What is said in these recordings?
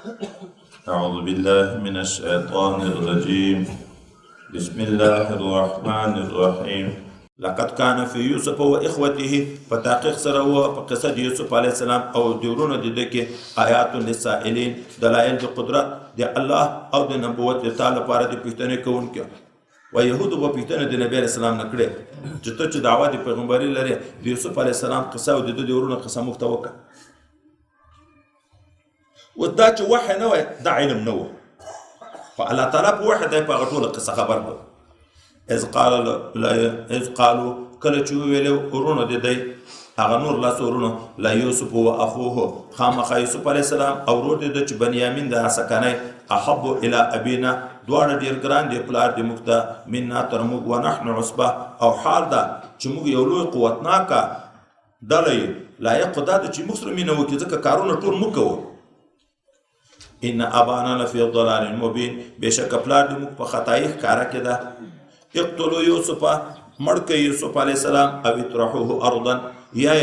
أعوذ بالله من الشيطان الرجيم بسم الله الرحمن الرحيم لقد كان في يوسف وإخوته فتحقيق سره بقصة يوسف عليه السلام أو دورون ديك آيات للسائلين دلائل دي قدرت دي الله أو دي نبوت تعالى بارد بيختني كون كيو ويهود بيختني دي نبي عليه السلام نكره جتو چه دعوة دي پیغمبري لري دي يوسف عليه السلام قصة ودي دورون قصة مختوكة ودا چې وحی نه وای دا علم نه و خو الله تعالی په وحی دی په هغه ټوله قصه خبر کړ اذ قالوا کله چې ویلو ورونه د دی هغه نور لاسو ورونه لا یوسف و اخوه خامخا یوسف علیه السلام او ورور د چې بنیامین د سکنه احب الى ابینا دواړه ډیر ګران دي پلار د مخته منا تر موږ ونحن عصبه او حال دا چې موږ یو لوی قوتناکه دلې لایق دا چې موږ سره مینه وکړي ځکه کارونه ټول موږ کوو ان ابانا لفی ضلال مبین بشک پلار د موږ په خطای ښکارا کې ده اقتلوا یوسف مړ کړئ یوسف علیه السلام او اطرحوه ارضا یا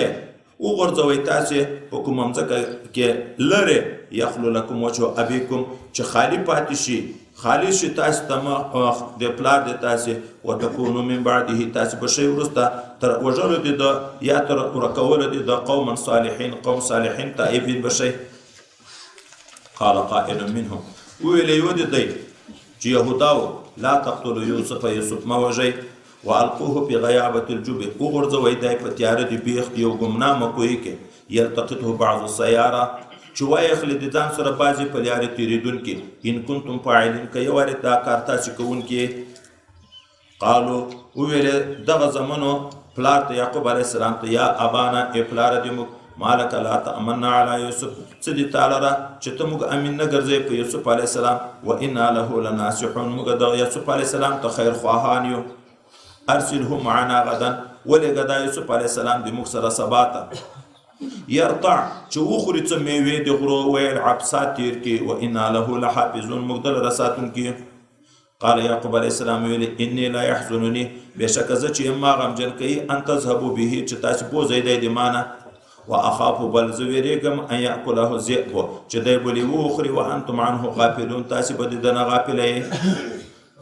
وغورځوئ تاسې په کومه مځکه کې لرې یخلو لکم وجه ابیکم چې خالي پاتې شي خالي شي تاسې ته د پلار د تاسې وتکونو من بعده تاسې به شئ وروسته تر وژلو د ده یا تر ورکولو د ده قوما صالحین قوم صالحین تائبین به شئ قال قائل منهم ویل یو د دی چې یهوداو لا تقتلوا یوسف یوسف ما وژئ والقوه في غیابة الجب وغورځوئ دی په تیاره د بیخ یو ګمنامه کوهي کې یلتقطه بعض السیاره چې وایخلي د ځان سره بعضې په لارې تېرېدونکي ان کنتم فاعلین که یو وارې دا کار تاسې کوونکي قالو وویلې دغه زمنو پلار ته یعقوب علیه السلام ته یا ابانا ای پلاره د موږ مالک لا تأمنا علی یوسف څه دي تا لره چې ته موږ امین نه ګرځئ په یوسف علیه السلام و انا له لناصحون موږ د یوسف علیه السلام ته خیر خواهان یو ارسله معنا غدا ولېږه دا یوسف علیه السلام د موږ سره سبا ته یرتع چې وخوري څه میوې د غرو ویلعب سات تېر کړي و انا له لحافظون موږ د لره ساتونکي قال یعقوب علیه السلام ویلې انی لا یحزنني بېشکه زه چې یم ما غمجن کوي ان تذهبوا به چې تاسې بوځئ دی د مانه واخاف بل زه ویریږم ان یاکله الذئب چې دی به لیوه وخوري وانتم عنه غافلون تاسې به د ده نه غافله یې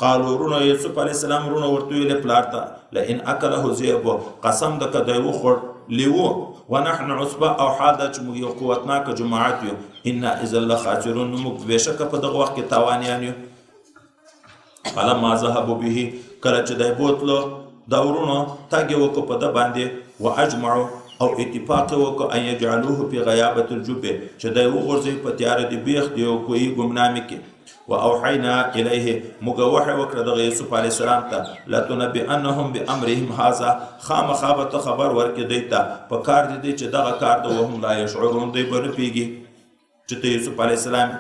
قالو ورونه یوسف علیه السلام ورونه ورته ویلې پلار ته لئن اکله الذئب قسم ده که دی وخوړ لیوه ونحن عصبه او حال ده چې موږ یو قوتناکه جماعت یو انا اذا لخاسرون موږ بېشکه په دغه وخت کې تاوانیان یو فلما ذهبوا به کله چې دی بوتلو دا ورونو تګ یې وکړو په ده باندې واجمعو او اتفاق وکړو ان یجعلوه فی غیابة الجب چې دی وغورځوي په تیاره د بیخ د یو کوهي ګمنامې کې واوحینا الیه موږ وحی وکړه دغه یوسف علیه السلام ته لتنبئنهم بامرهم هذا خامخا به ته خبر ورکړې دی ته په کار د دی چې دغه کار ده وهم لا یشعرون دی به نه پوهېږي چې ته یوسف علیه السلام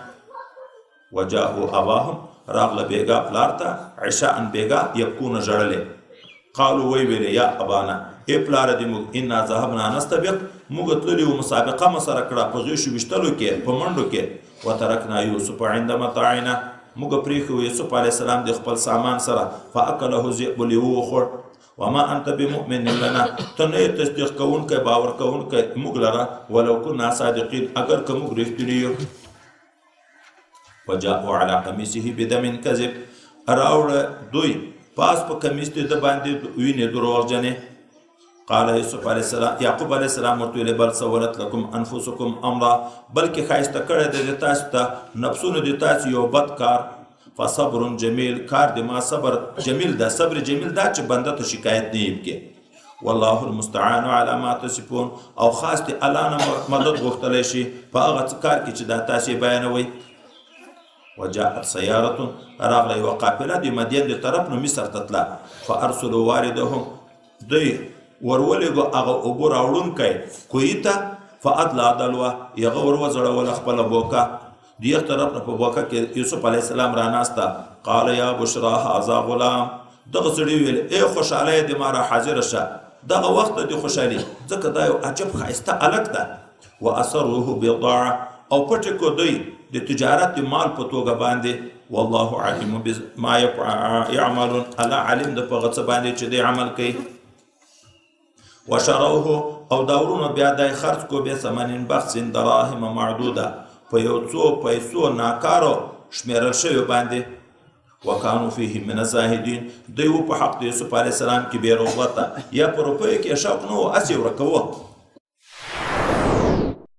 وجاءوا اباهم راغله بیګا پلار ته عشاء بیګا یبکون ژړلې قالو وی ویلې یا ابانا ای پلاره دی موږ انا ذهبنا نستبق موږ تللي وو مسابقه مو سره کړه په غیشو ویشتلو کې په منډو کې وترکنا یوسف عند متاعنا موږ پرېښو یوسف علیه السلام د خپل سامان سره فاکله الذئب لیوه وخوړ وما انت بمؤمن لنا ته نه یې تصدیق کوونکی باور کوونکی موږ لره ولو کنا صادقین اگر که موږ رښتیني یو وجاءوا على قمیصه بدم کذب راوړه دوی پاس په کمیس د باندې وینې دروغجنې قال یوسف علیه السلام یعقوب علیه السلام ورته ویل بل سولت لکم انفسکم امرا بلکې ښایسته کړی دی د تاسو ته نفسونو د تاسو یو بد کار فصبر جمیل کار د ما صبر جمیل ده صبر جمیل دا چې بنده ته شکایت نه کې والله المستعان علی ما تصفون او خاص دی الله نه مدد غوښتلی شي په هغه څه کار کې چې دا تاسې بیانوئ وجاءت سیارة راغله یوه قافله د مدین د طرف نه مصر ته تله فارسلوا واردهم دوی ورولېږو هغه اوبه راوړونکی کوهي ته فادلا دلوه هغه ور وځړوله خپله بوکه د یخ طرف نه په بوکه کې یوسف علیه السلام راناسته قال یا بشرا هذا غلام دغه سړي ویل ای خوشحالی د ما را حاضره شه دغه وخت د خوشحالي ځکه دا یو عجب ښایسته هلک ده واسروه بضاعه او پټې کو دوی د تجارت د مال په توګه باندې والله علیم بما یعملون الله علم د په هغه څه باندې چې دی عمل کوي وشروه او دورونه بیا دای خرج کو به ثمن بخس دراهم معدوده په یو څو پیسو ناکارو شمیرل شویو باندې وکانو فیه من الزاهدین دوی و په حق د یوسف علیه السلام کې بې رغبته یا په روپیو کې شوق نه و هسې ورکوه